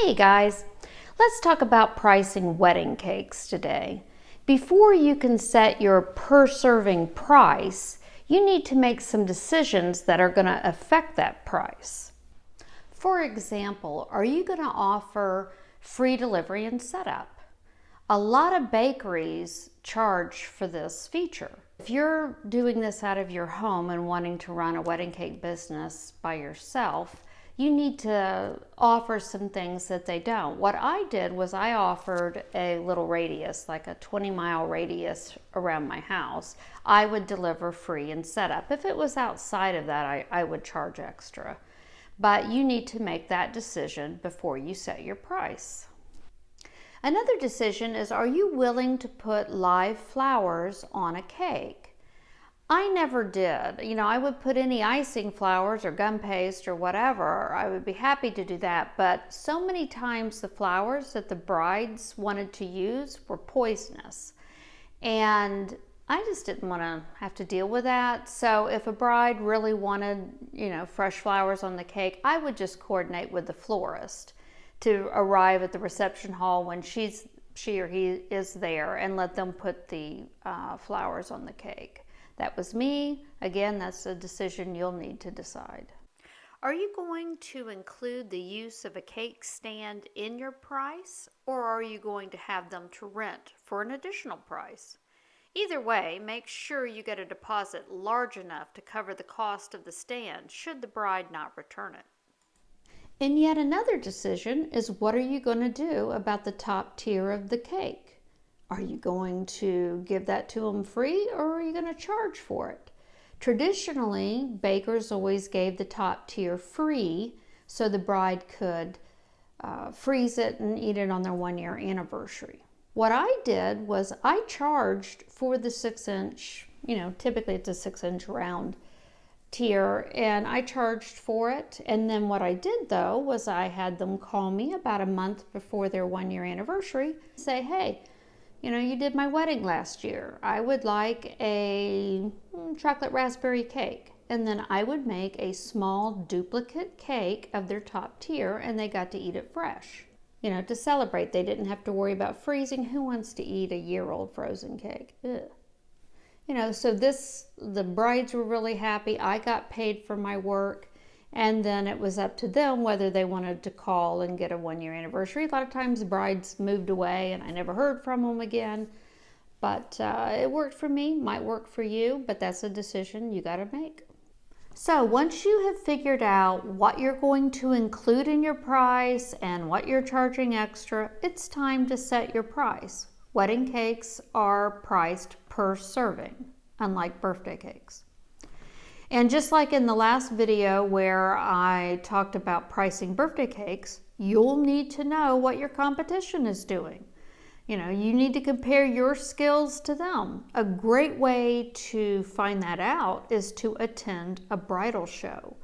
Hey guys, let's talk about pricing wedding cakes today. Before you can set your per serving price, you need to make some decisions that are going to affect that price. For example, are you going to offer free delivery and setup? A lot of bakeries charge for this feature. If you're doing this out of your home and wanting to run a wedding cake business by yourself, you need to offer some things that they don't. What I did was I offered a little radius, like a 20-mile radius around my house. I would deliver free and setup. If it was outside of that, I would charge extra. But you need to make that decision before you set your price. Another decision is, are you willing to put live flowers on a cake? I never did. I would put any icing flowers or gum paste or whatever. I would be happy to do that. But so many times the flowers that the brides wanted to use were poisonous. And I just didn't want to have to deal with that. So if a bride really wanted, fresh flowers on the cake, I would just coordinate with the florist to arrive at the reception hall when she or he is there and let them put the flowers on the cake. That was me. Again, that's a decision you'll need to decide. Are you going to include the use of a cake stand in your price, or are you going to have them to rent for an additional price? Either way, make sure you get a deposit large enough to cover the cost of the stand should the bride not return it. And yet another decision is, what are you going to do about the top tier of the cake? Are you going to give that to them free, or are you going to charge for it? Traditionally, bakers always gave the top tier free so the bride could freeze it and eat it on their 1-year anniversary. What I did was I charged for the 6-inch, typically it's a 6-inch round tier, and I charged for it. And then what I did though was I had them call me about a month before their 1-year anniversary, say, hey, you did my wedding last year. I would like a chocolate raspberry cake. And then I would make a small duplicate cake of their top tier, and they got to eat it fresh. To celebrate. They didn't have to worry about freezing. Who wants to eat a year-old frozen cake? Ugh. So the brides were really happy. I got paid for my work. And then it was up to them whether they wanted to call and get a 1-year anniversary. A lot of times brides moved away and I never heard from them again. But it worked for me, might work for you, but that's a decision you got to make. So once you have figured out what you're going to include in your price and what you're charging extra, it's time to set your price. Wedding cakes are priced per serving, unlike birthday cakes. And just like in the last video where I talked about pricing birthday cakes, you'll need to know what your competition is doing. You need to compare your skills to them. A great way to find that out is to attend a bridal show.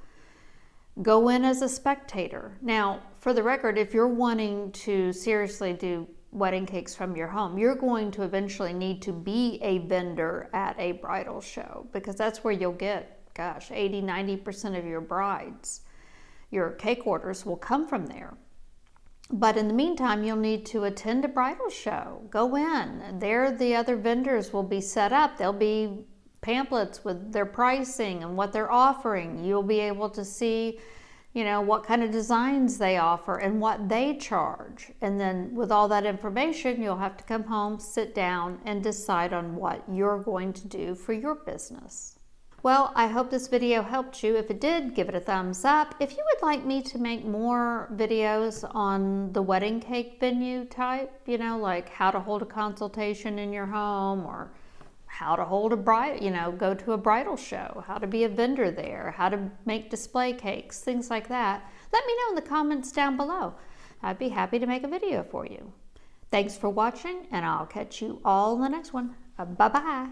Go in as a spectator. Now, for the record, if you're wanting to seriously do wedding cakes from your home, you're going to eventually need to be a vendor at a bridal show, because that's where you'll get 80-90% of your brides. Your cake orders will come from there. But in the meantime, you'll need to attend a bridal show. Go in. There the other vendors will be set up. There'll be pamphlets with their pricing and what they're offering. You'll be able to see, what kind of designs they offer and what they charge. And then with all that information, you'll have to come home, sit down, and decide on what you're going to do for your business. Well, I hope this video helped you. If it did, give it a thumbs up. If you would like me to make more videos on the wedding cake venue type, like how to hold a consultation in your home, or how to hold a bride, go to a bridal show, how to be a vendor there, how to make display cakes, things like that, let me know in the comments down below. I'd be happy to make a video for you. Thanks for watching, and I'll catch you all in the next one. Bye-bye.